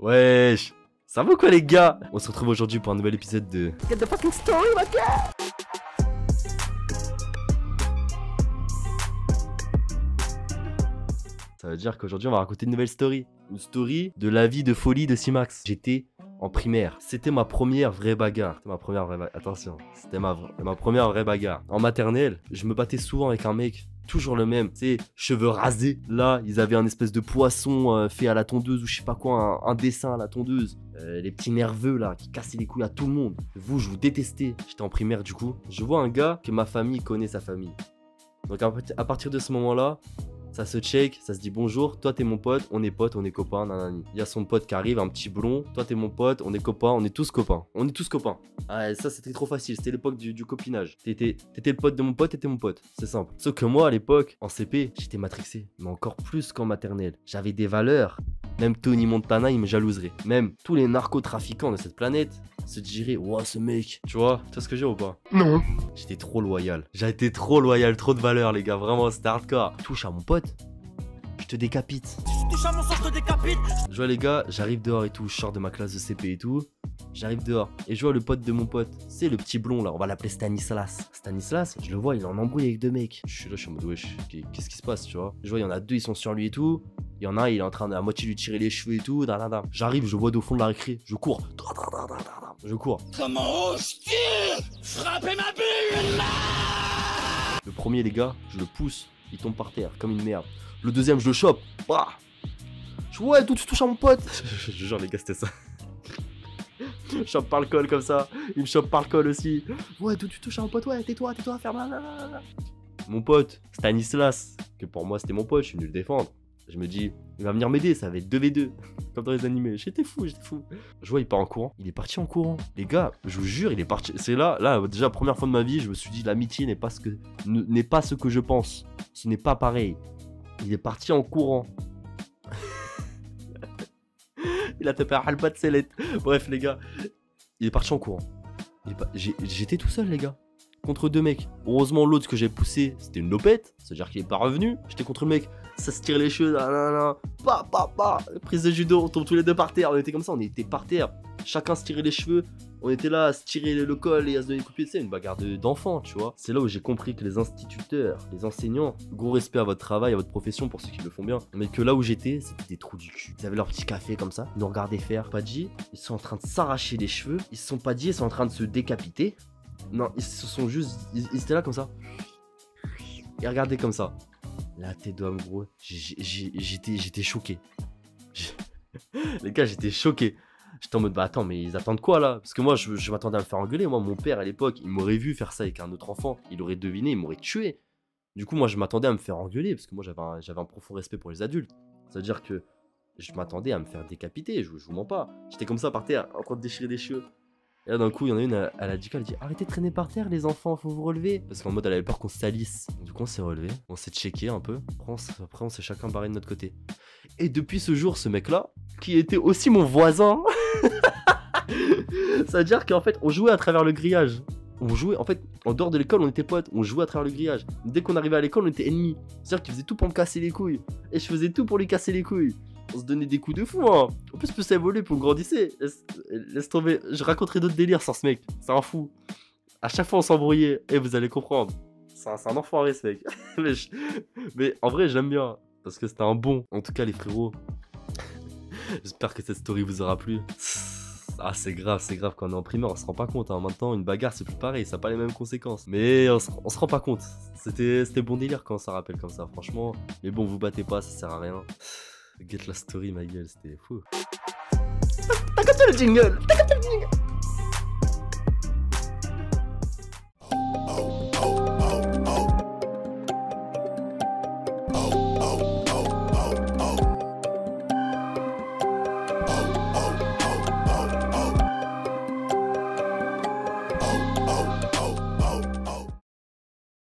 Wesh, ça va quoi les gars? On se retrouve aujourd'hui pour un nouvel épisode de Get the fucking story, my gars. Ça veut dire qu'aujourd'hui on va raconter une nouvelle story. Une story de la vie de folie de Simax. J'étais en primaire. C'était ma première vraie bagarre. Attention, c'était ma première vraie bagarre. En maternelle, je me battais souvent avec un mec. Toujours le même, tu sais, cheveux rasés. Là, ils avaient un espèce de poisson fait à la tondeuse ou je sais pas quoi, un dessin à la tondeuse. Les petits nerveux là, qui cassaient les couilles à tout le monde. Vous, je vous détestais. J'étais en primaire du coup. Je vois un gars que ma famille connaît sa famille. Donc à partir de ce moment-là, ça se check, ça se dit bonjour, toi t'es mon pote, on est copains, nanani. Il y a son pote qui arrive, un petit blond, toi t'es mon pote, on est copains, on est tous copains. On est tous copains. Ah, ça c'était trop facile, c'était l'époque du copinage. T'étais le pote de mon pote, t'étais mon pote, c'est simple. Sauf que moi à l'époque, en CP, j'étais matrixé, mais encore plus qu'en maternelle. J'avais des valeurs. Même Tony Montana, il me jalouserait. Même tous les narcotrafiquants de cette planète se diraient, ouah, ce mec. Tu vois ce que j'ai ou pas? Non. J'étais trop loyal. J'ai été trop loyal, trop de valeurs, les gars. Vraiment, c'était hardcore. Touche à mon pote, je te décapite. Si tu touches à mon sang, je te décapite. Je vois les gars, j'arrive dehors et tout. Je sors de ma classe de CP et tout. J'arrive dehors et je vois le pote de mon pote. C'est le petit blond là, on va l'appeler Stanislas. Stanislas, je le vois, il est en embrouille avec deux mecs. Je suis là, je suis en mode wesh, qu'est-ce qui se passe, tu vois? Je vois, il y en a deux, ils sont sur lui et tout. Il y en a un, il est en train de à moitié lui tirer les cheveux et tout. J'arrive, je vois au fond de la récré. Je cours. Je cours. Comment je tire? Frappez ma bulle. Le premier, les gars, je le pousse. Il tombe par terre comme une merde. Le deuxième, je le chope. Bah. Je vois, ouais, d'où tu touches à mon pote? Je jure, les gars, c'était ça. Je chope par le col comme ça. Il me chope par le col aussi. Ouais, d'où tu touches à mon pote? Ouais, tais-toi, ferme la. Mon pote, Stanislas, que pour moi c'était mon pote, je suis venu le défendre. Je me dis, il va venir m'aider, ça va être 2v2. Comme dans les animés. J'étais fou. Je vois, il part en courant. Il est parti en courant. Les gars, je vous jure, il est parti. C'est là, déjà, première fois de ma vie, je me suis dit, l'amitié n'est pas ce que je pense. Ce n'est pas pareil. Il est parti en courant. Il a tapé un halbat de sellette. Bref, les gars, il est parti en courant. J'étais tout seul, les gars. Contre deux mecs. Heureusement, l'autre que j'ai poussé, c'était une lopette. C'est-à-dire qu'il est pas revenu. J'étais contre le mec. Ça se tire les cheveux. Prise de judo. On tombe tous les deux par terre. On était comme ça. On était par terre. Chacun se tirait les cheveux. On était là à se tirer le col et à se donner des coups de pied. C'est une bagarre d'enfants, tu vois. C'est là où j'ai compris que les instituteurs, les enseignants, gros respect à votre travail, à votre profession pour ceux qui le font bien. Mais que là où j'étais, c'était des trous du cul. Ils avaient leur petit café comme ça. Ils nous regardaient faire. Pas dit. Ils sont en train de s'arracher les cheveux. Ils se sont pas dit. Ils sont en train de se décapiter. Non, ils se sont juste... Ils étaient là comme ça. Ils regardaient comme ça. La tête d'homme, gros. J'étais choqué. Les gars, j'étais choqué. J'étais en mode, bah attends, mais ils attendent quoi là? Parce que moi, je m'attendais à me faire engueuler. Moi, mon père à l'époque, il m'aurait vu faire ça avec un autre enfant. Il aurait deviné, il m'aurait tué. Du coup, moi, je m'attendais à me faire engueuler. Parce que moi, j'avais un profond respect pour les adultes. C'est-à-dire que je m'attendais à me faire décapiter. Je vous mens pas. J'étais comme ça par terre, en train de déchirer des cheveux. Et là d'un coup il y en a une, elle a dit quoi? Elle dit arrêtez de traîner par terre les enfants, faut vous relever. Parce qu'en mode elle avait peur qu'on se salisse. Du coup on s'est relevé, on s'est checké un peu. Après on s'est chacun barré de notre côté. Et depuis ce jour ce mec là, qui était aussi mon voisin. Ça veut dire qu'en fait on jouait à travers le grillage. On jouait, en fait, en dehors de l'école, on était potes, on jouait à travers le grillage. Dès qu'on arrivait à l'école, on était ennemis. C'est-à-dire qu'il faisait tout pour me casser les couilles. Et je faisais tout pour lui casser les couilles. On se donnait des coups de fou, hein. En plus ça évoluait pour grandissait. Laisse tomber. Je raconterai d'autres délires sur ce mec. C'est un fou. À chaque fois, on s'embrouillait. Et vous allez comprendre. C'est un enfoiré, ce mec. mais en vrai, j'aime bien. Parce que c'était un bon. En tout cas, les frérots. J'espère que cette story vous aura plu. Ah, c'est grave quand on est en primaire, on se rend pas compte. Hein. Maintenant, une bagarre, c'est plus pareil, ça n'a pas les mêmes conséquences. Mais on se rend pas compte. C'était bon délire quand on s'en rappelle comme ça, franchement. Mais bon, vous battez pas, ça sert à rien. Get la story, ma gueule, c'était fou. T'as capté le jingle?